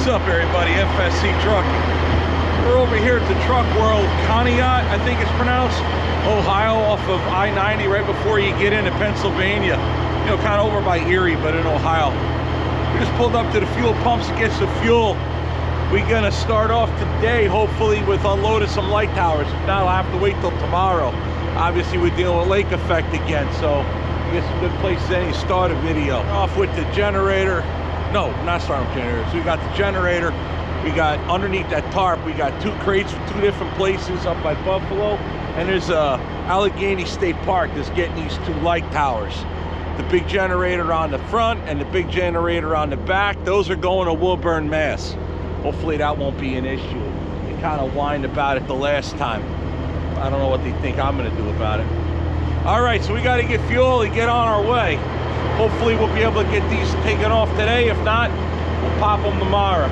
What's up, everybody? FSC Truck. We're over here at the Truck World, Conneaut, I think it's pronounced, Ohio, off of I-90, right before you get into Pennsylvania. You know, kind of over by Erie, but in Ohio. We just pulled up to the fuel pumps to get some fuel. We're gonna start off today, hopefully, with unloading some light towers. If not, I'll have to wait till tomorrow. Obviously, we're dealing with lake effect again, so I guess a good place to any start a video. Off with the generator. No, not starting with generators. So we got the generator. We got underneath that tarp, we got 2 crates from 2 different places up by Buffalo. And there's Allegheny State Park that's getting these 2 light towers. The big generator on the front and the big generator on the back, those are going to Woburn, Mass. Hopefully that won't be an issue. They kind of whined about it the last time. I don't know what they think I'm gonna do about it. All right, so we gotta get fuel and get on our way. Hopefully we'll be able to get these taken off today. If not, we'll pop them tomorrow.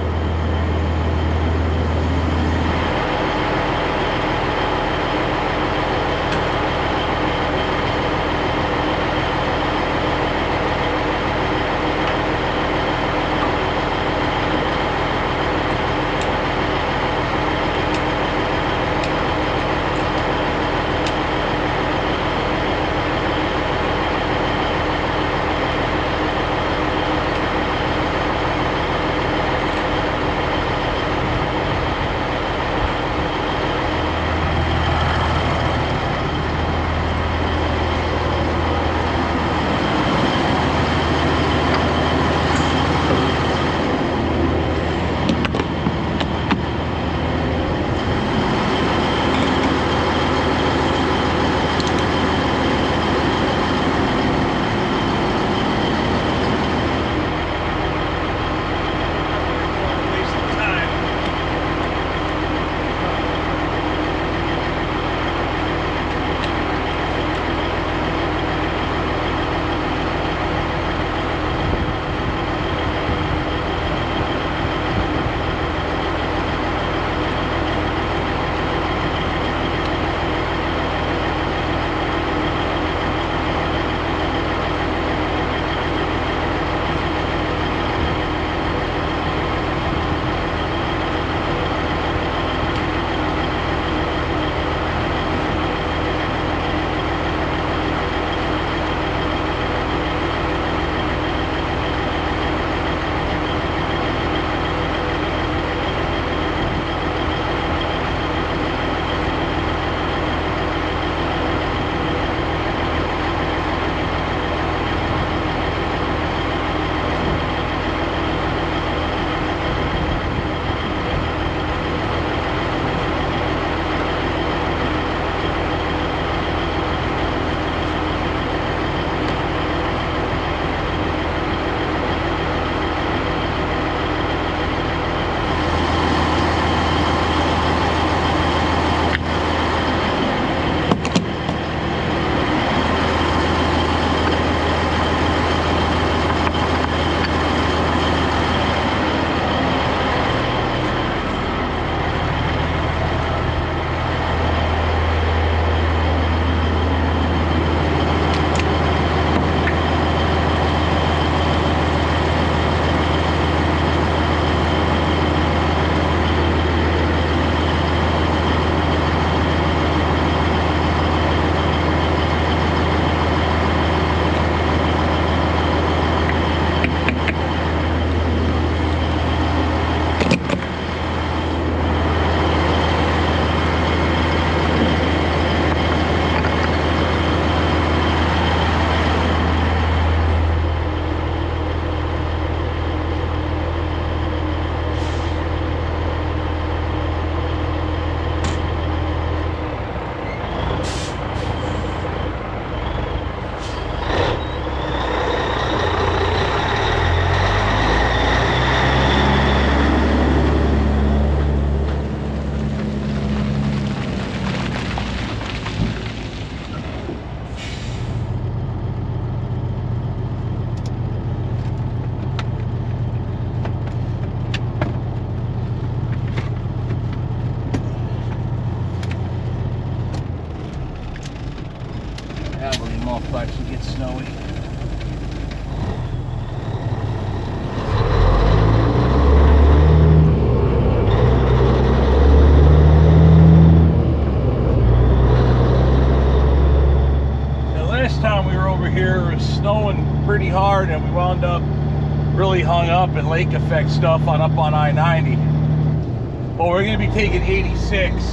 really hung up in lake effect stuff up on I-90. But we're going to be taking 86.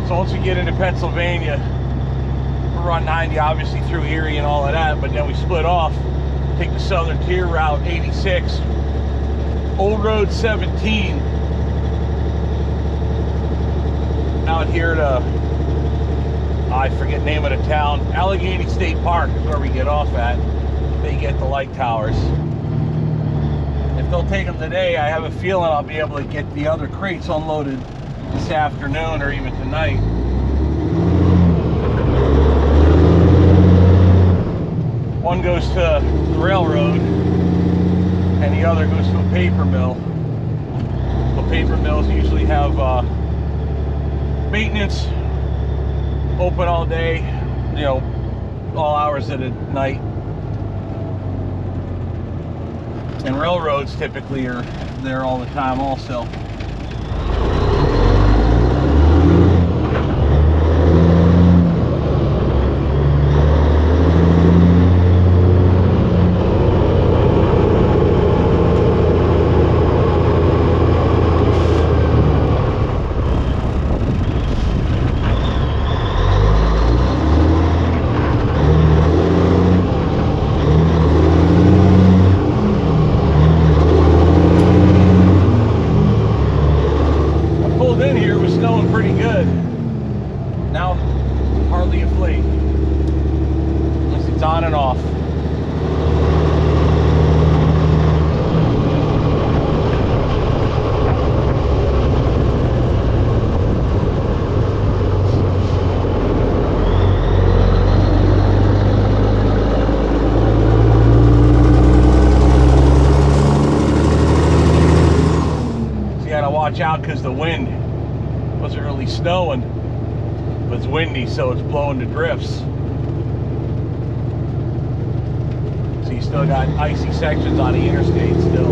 So once we get into Pennsylvania, we'll run 90 obviously through Erie and all of that, but then we split off, take the Southern Tier route 86, Old Road 17, out here to, I forget the name of the town, Allegheny State Park is where we get off at. They get the light towers. If they'll take them today, I have a feeling I'll be able to get the other crates unloaded this afternoon or even tonight. One goes to the railroad and the other goes to a paper mill. The paper mills usually have maintenance open all day, you know, all hours of the night. And railroads typically are there all the time also. Out because the wind wasn't really snowing, but it's windy, so it's blowing the drifts. So you still got icy sections on the interstate still.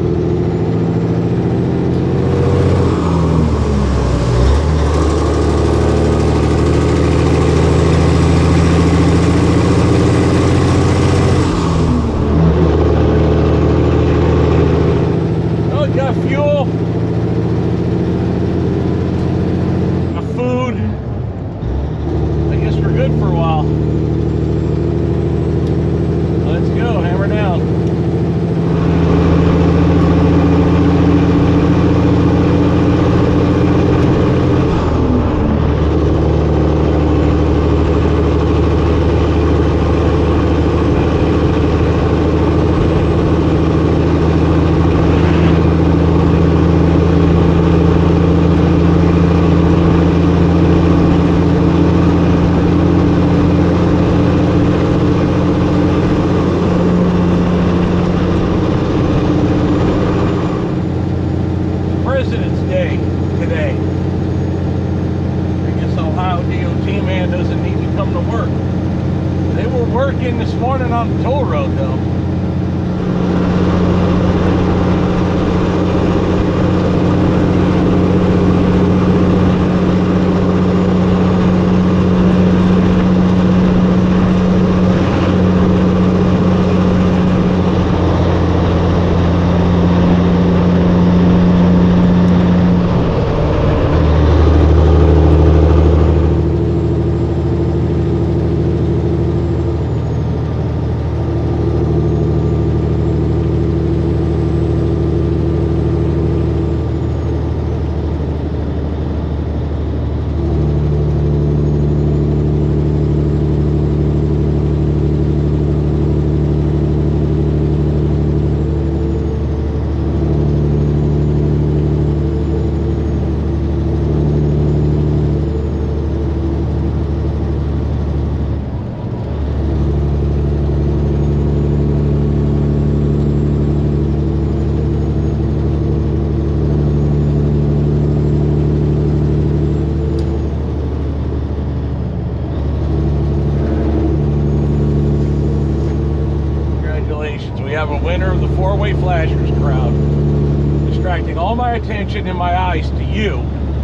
Attention in my eyes to you,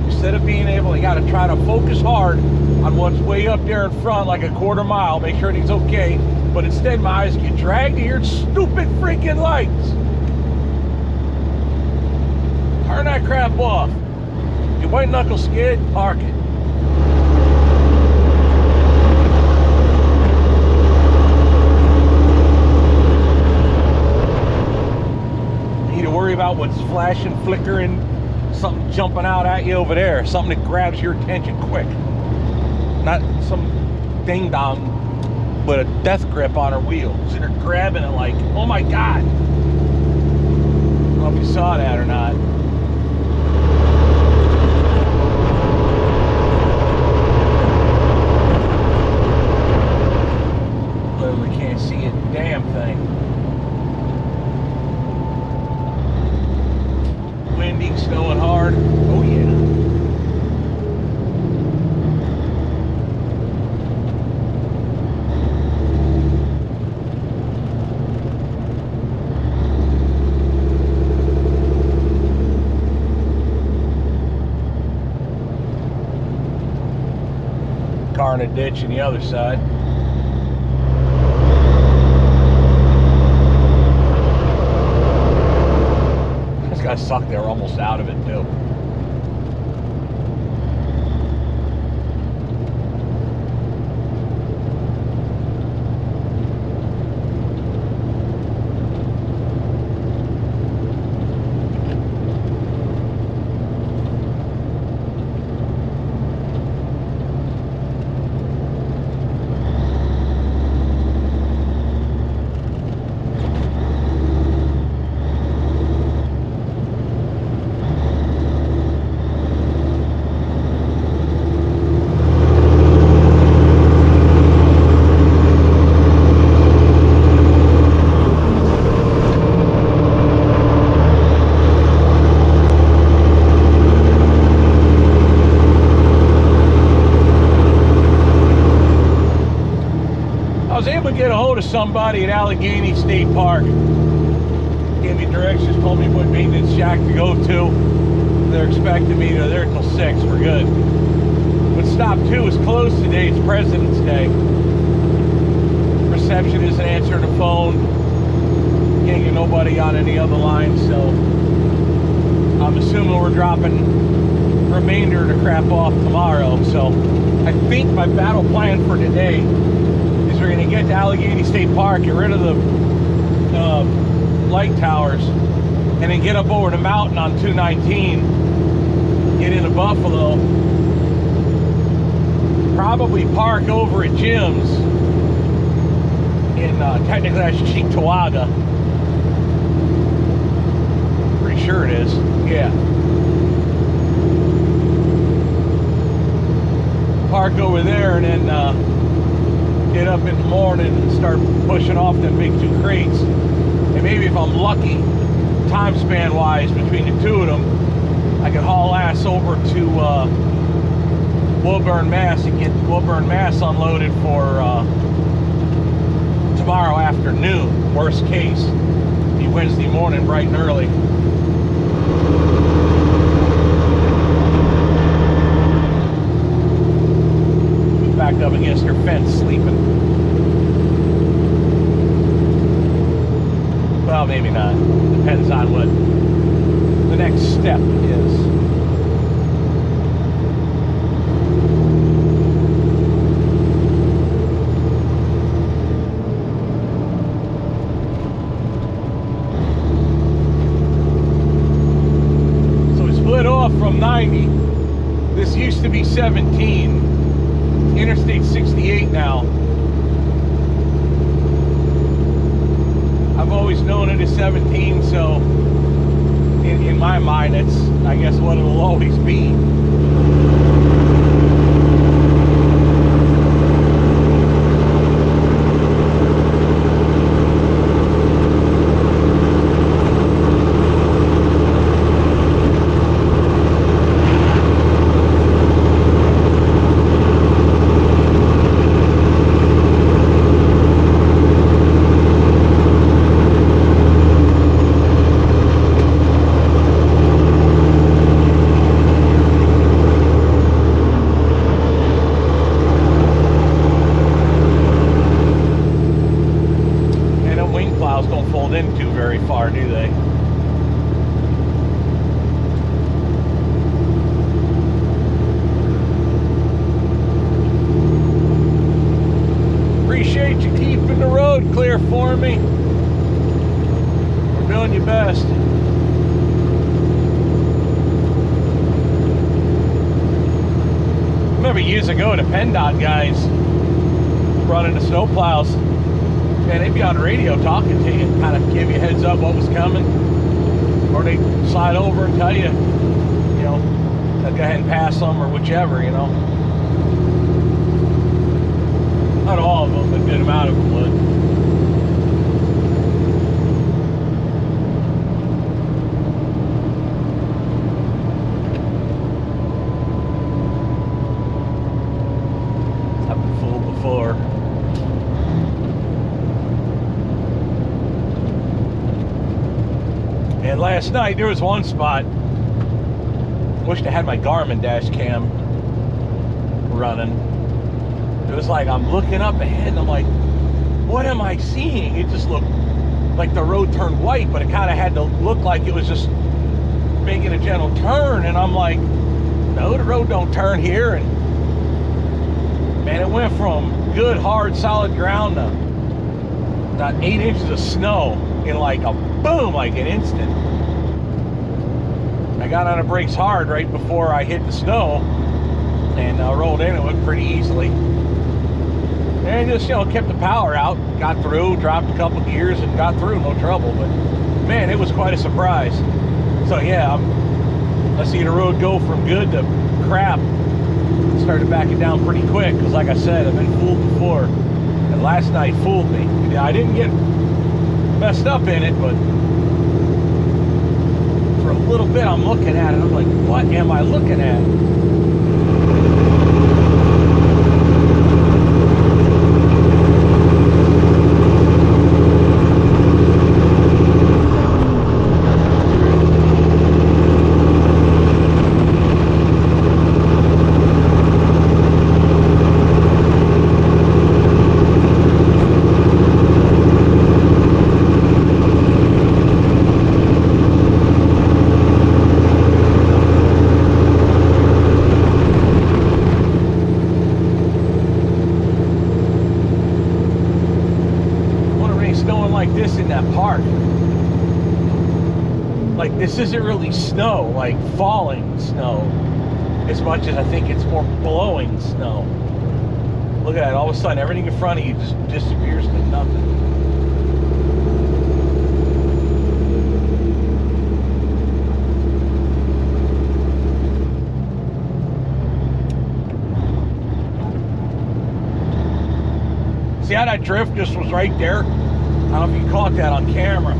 instead of being able, you got to try to focus hard on what's way up there in front, like a quarter mile, make sure he's okay, but instead my eyes get dragged to your stupid freaking lights. that crap off. You white knuckle skid, park it. You need to worry about what's flashing, flickering, something jumping out at you over there, something that grabs your attention quick. Not some ding dong with a death grip on her wheel. Sitting there grabbing it like, oh my God. I don't know if you saw that or not. Literally can't see a damn thing. Windy, snowing hard. Oh yeah. Car in a ditch on the other side. This guy sucked. They were almost out of it too. Get a hold of somebody at Allegheny State Park. Gave me directions, told me what maintenance shack to go to. They're expecting me. They're there till 6. We're good. But stop 2 is closed today. It's President's Day. Reception isn't answering the phone. Can't get nobody on any other line, so I'm assuming we're dropping remainder of the crap off tomorrow. So I think my battle plan for today, we're going to get to Allegheny State Park, get rid of the light towers, and then get up over the mountain on 219, get into Buffalo, probably park over at Jim's in, technically that's Cheektowaga. Pretty sure it is, yeah. Park over there and then get up in the morning and start pushing off them big 2 crates. And maybe if I'm lucky, time span wise, between the 2 of them, I can haul ass over to Woburn, Mass and get Woburn, Mass unloaded for tomorrow afternoon. Worst case, be Wednesday morning bright and early. Backed up against her fence sleeping. Well, maybe not. Depends on what the next step is. So we split off from 90. This used to be 17. Interstate 68 now. I've always known it as 17, so in my mind, it's, I guess, what it'll always be. there for me. We're doing your best. I remember years ago, the PennDOT guys running the snowplows, and they'd be on the radio talking to you, kind of give you a heads up what was coming, or they'd slide over and tell you, you know, to go ahead and pass them or whichever, you know. Not all of them, but a good amount of them would. I've been fooled before. And last night there was one spot. Wished I had my Garmin dash cam running. It was like I'm looking up ahead and I'm like, what am I seeing? It just looked like the road turned white, but it kind of had to look like it was just making a gentle turn. And I'm like, no, the road don't turn here. And man, it went from good, hard, solid ground to about 8 inches of snow in like a boom, like an instant. I got on the brakes hard right before I hit the snow and rolled in. It went pretty easily. And just, you know, kept the power out, got through, dropped a couple gears and got through, no trouble. But man, it was quite a surprise. So yeah, I see the road go from good to crap. Started backing down pretty quick because, like I said, I've been fooled before. And last night fooled me. I didn't get messed up in it, but for a little bit I'm looking at it. I'm like, what am I looking at? This isn't really snow, like falling snow, as much as I think it's more blowing snow. Look at that, all of a sudden everything in front of you just disappears to nothing. See how that drift just was right there? I don't know if you caught that on camera.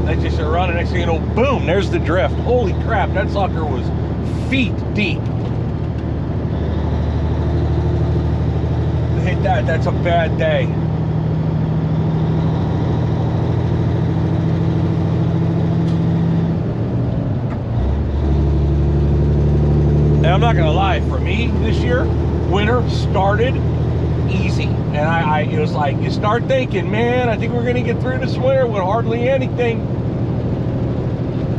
They just are running, next thing you know, boom, there's the drift. Holy crap, that sucker was feet deep. Hit that, that's a bad day. And I'm not gonna lie, for me this year, winter started easy. And it was like, you start thinking, man, I think we're gonna get through this winter with hardly anything.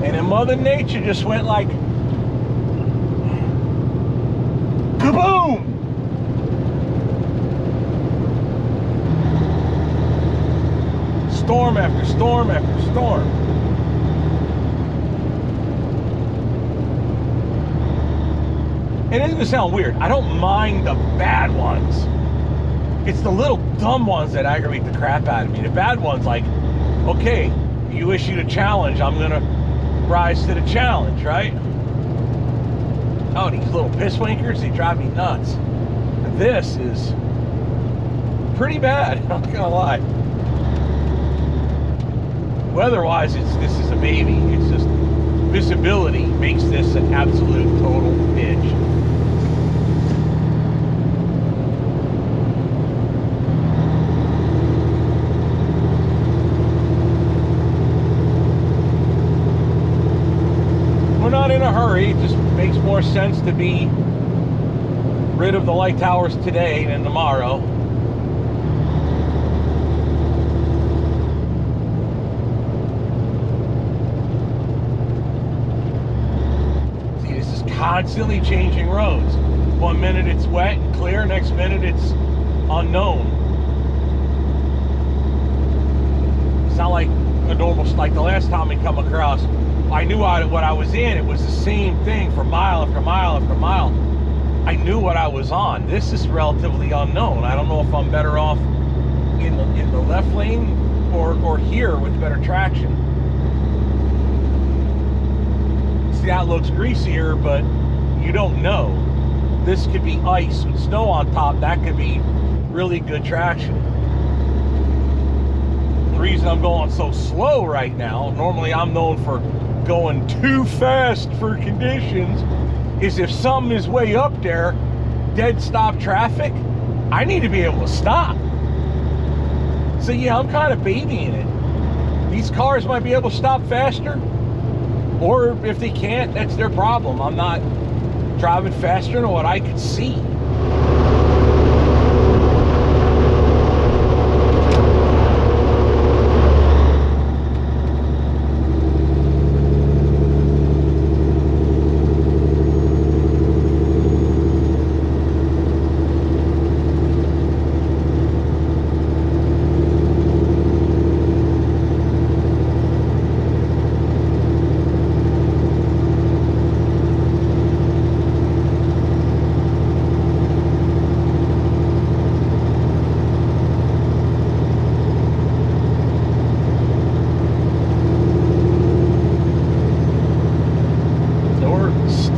And then Mother Nature just went like, kaboom! Storm after storm after storm. And it's gonna sound weird. I don't mind the bad ones. It's the little dumb ones that aggravate the crap out of me. The bad ones, like, okay, you issued a challenge, I'm gonna rise to the challenge, right? Oh, these little pisswinkers, they drive me nuts. And this is pretty bad, I'm not gonna lie. Weather-wise, this is a baby. It's just visibility makes this an absolute total bitch. We're not in a hurry. It just makes more sense to be rid of the light towers today than tomorrow. See, this is constantly changing roads. 1 minute it's wet and clear, next minute it's unknown. It's not like a normal, like the last time we come across, I knew what I was in. It was the same thing for mile after mile after mile. I knew what I was on. This is relatively unknown. I don't know if I'm better off in the left lane or here with better traction. See, that looks greasier, but you don't know. This could be ice with snow on top. That could be really good traction. The reason I'm going so slow right now, normally I'm known for going too fast for conditions, is if something is way up there, dead stop traffic, I need to be able to stop. So yeah, I'm kind of babying it. These cars might be able to stop faster, or if they can't, that's their problem. I'm not driving faster than what I could see.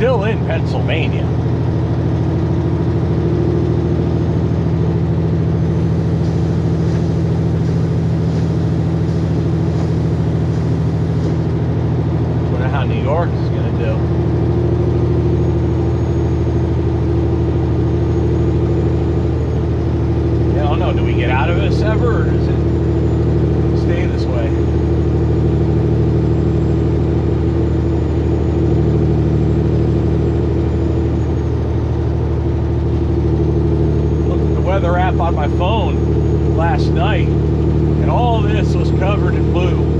Still in Pennsylvania. Wonder how New York is going to do. I don't know. Do we get out of this ever, or does it stay this way? Weather app on my phone last night, and all this was covered in blue.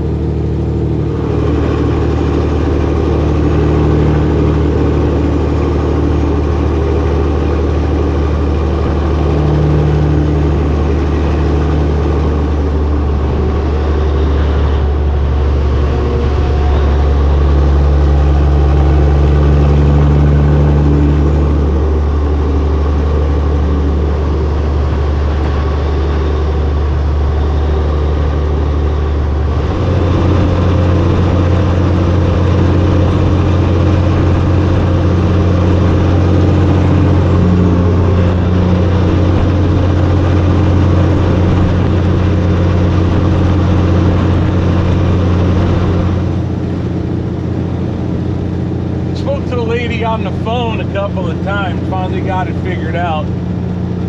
On the phone a couple of times, finally got it figured out.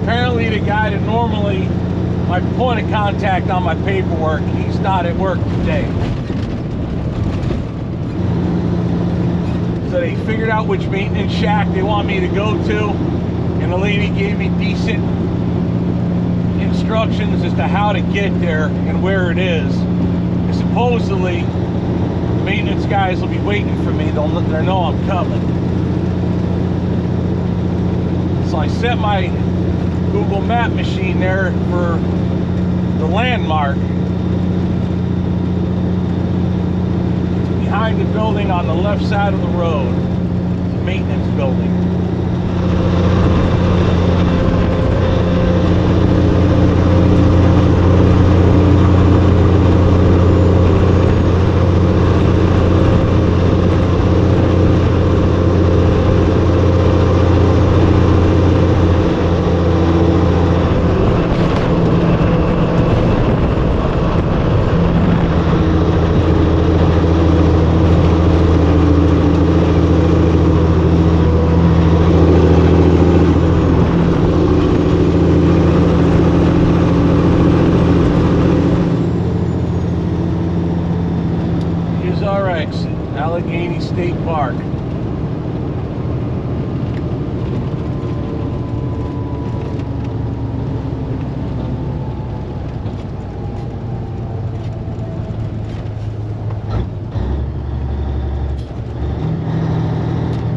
Apparently the guy that normally my point of contact on my paperwork, he's not at work today. So they figured out which maintenance shack they want me to go to, and the lady gave me decent instructions as to how to get there and where it is. And supposedly maintenance guys will be waiting for me. They'll know I'm coming. So I set my Google Map machine there for the landmark. Behind the building on the left side of the road, the maintenance building. State Park.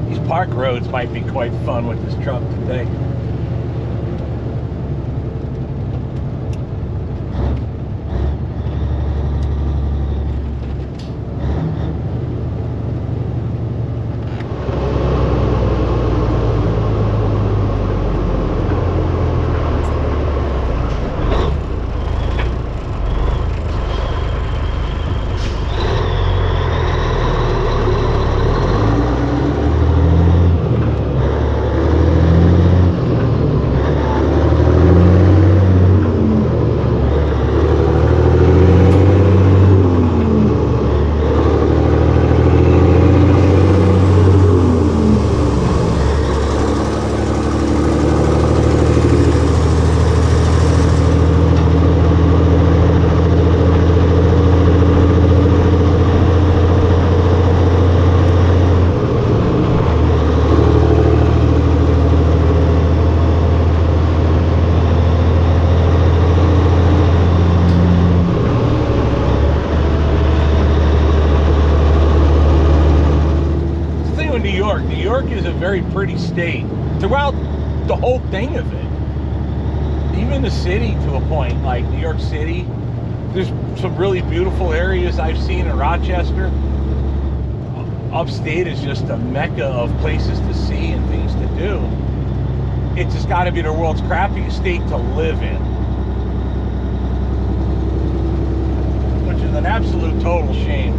These park roads might be quite fun with this truck today. very pretty state throughout the whole thing of it. Even the city to a point, like New York City. There's some really beautiful areas I've seen in Rochester. Upstate is just a mecca of places to see and things to do. It's just got to be the world's crappiest state to live in, which is an absolute total shame.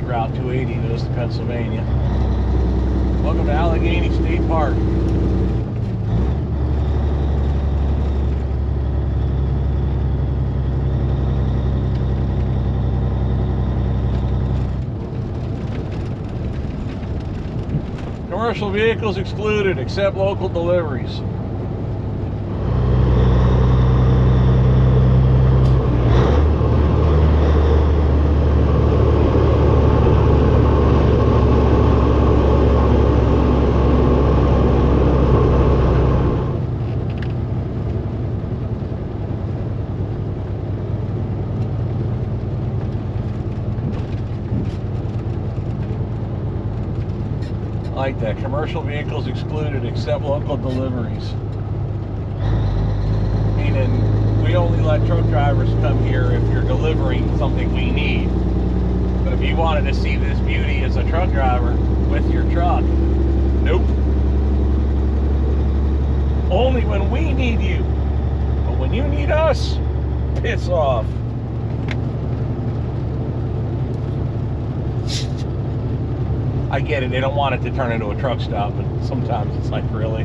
Route 280 goes to Pennsylvania. Welcome to Allegheny State Park. Commercial vehicles excluded except local deliveries. Like that. Commercial vehicles excluded except local deliveries. Meaning we only let truck drivers come here if you're delivering something we need. But if you wanted to see this beauty as a truck driver with your truck, nope. Only when we need you. But when you need us, piss off. I get it, they don't want it to turn into a truck stop, but sometimes it's like, really?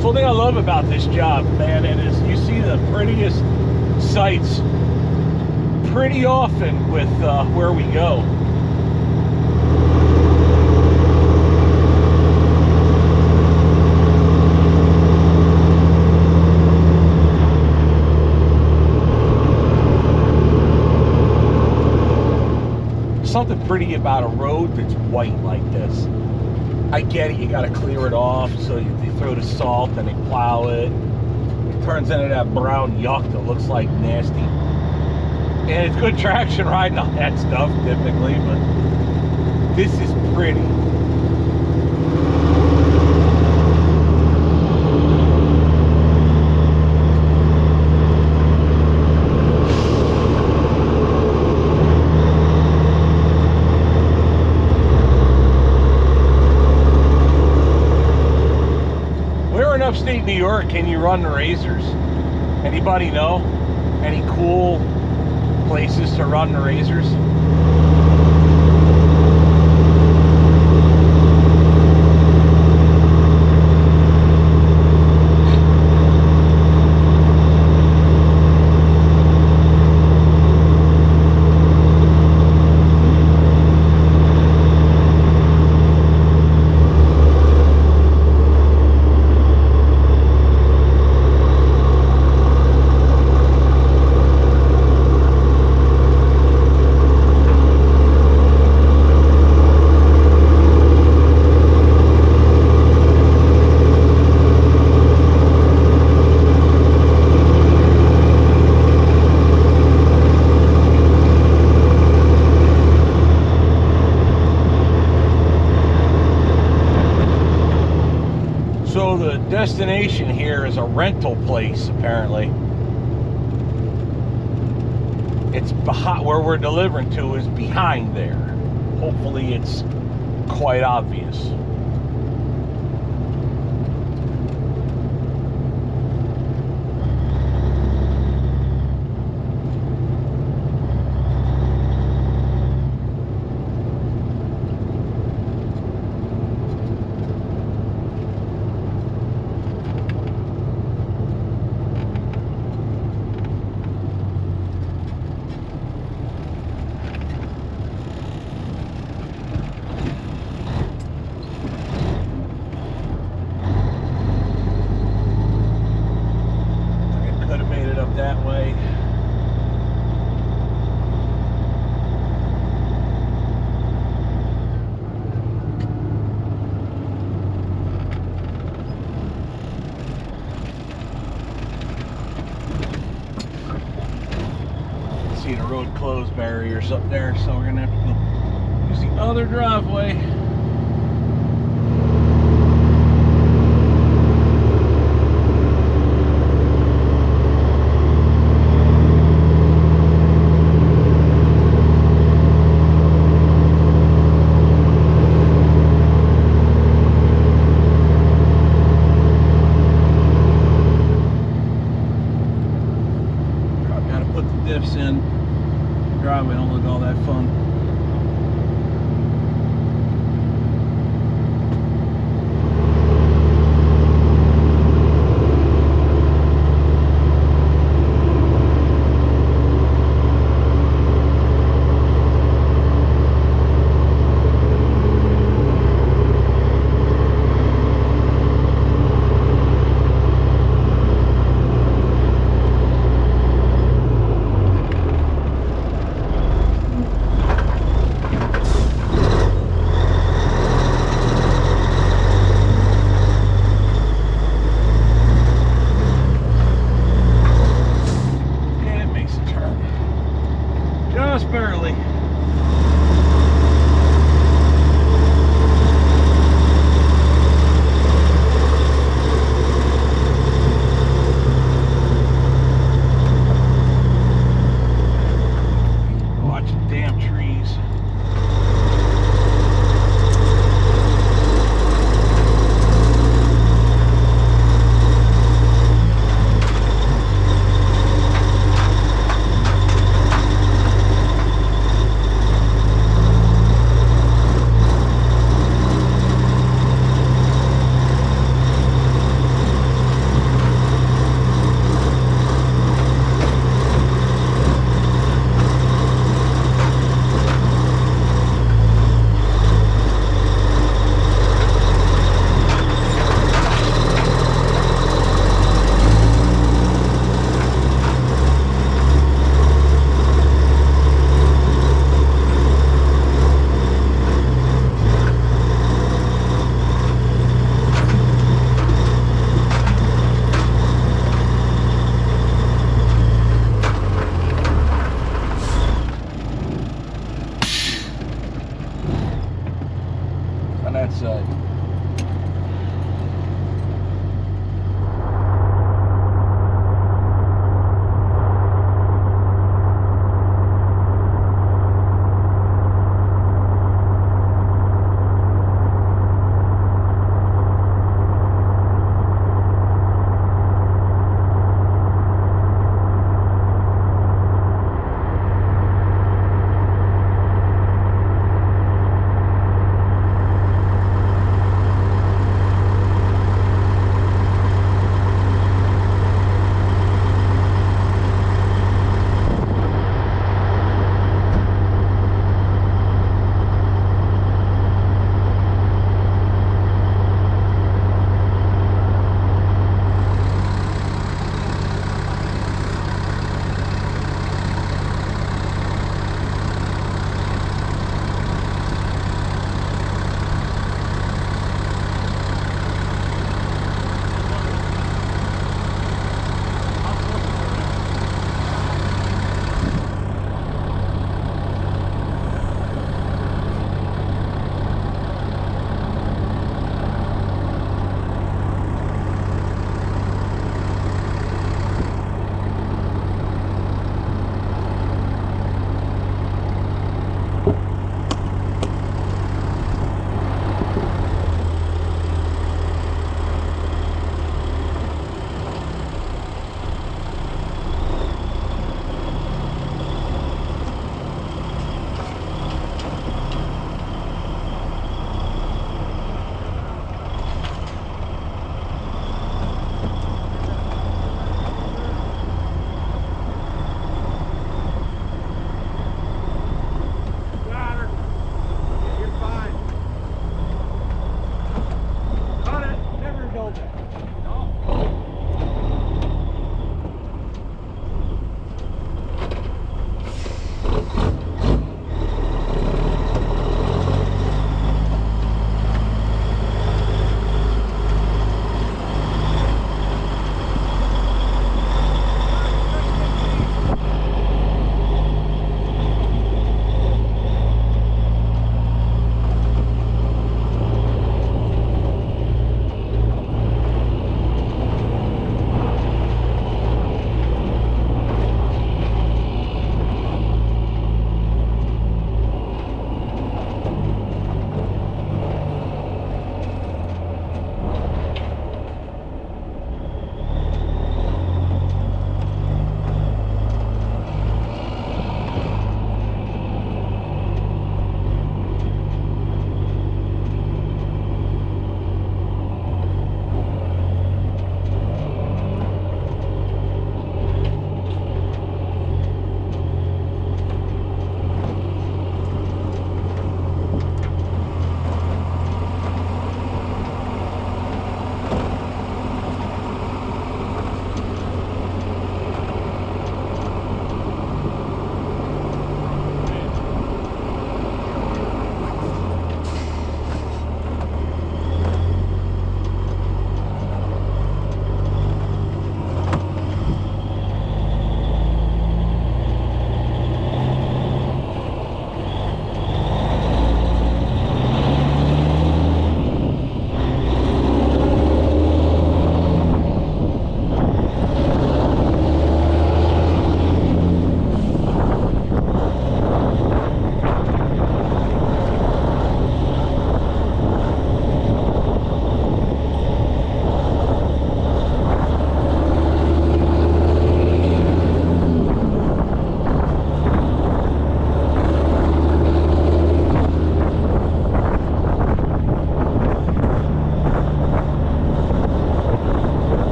So the thing I love about this job, man, is you see the prettiest sights pretty often with where we go. Something pretty about a road that's white like this. I get it, you got to clear it off, so they throw the salt and they plow it. It turns into that brown yuck that looks like nasty. And it's good traction riding on that stuff typically, but this is pretty. Upstate New York, can you run the razors? Anybody know? Any cool places to run the razors? Destination here is a rental place, apparently. It's behind where we're delivering to is behind there. Hopefully it's quite obvious. closed barriers up there, so we're gonna have to go use the other driveway. In driveway don't look all that fun. Just barely. Watch the damn trees. On that side.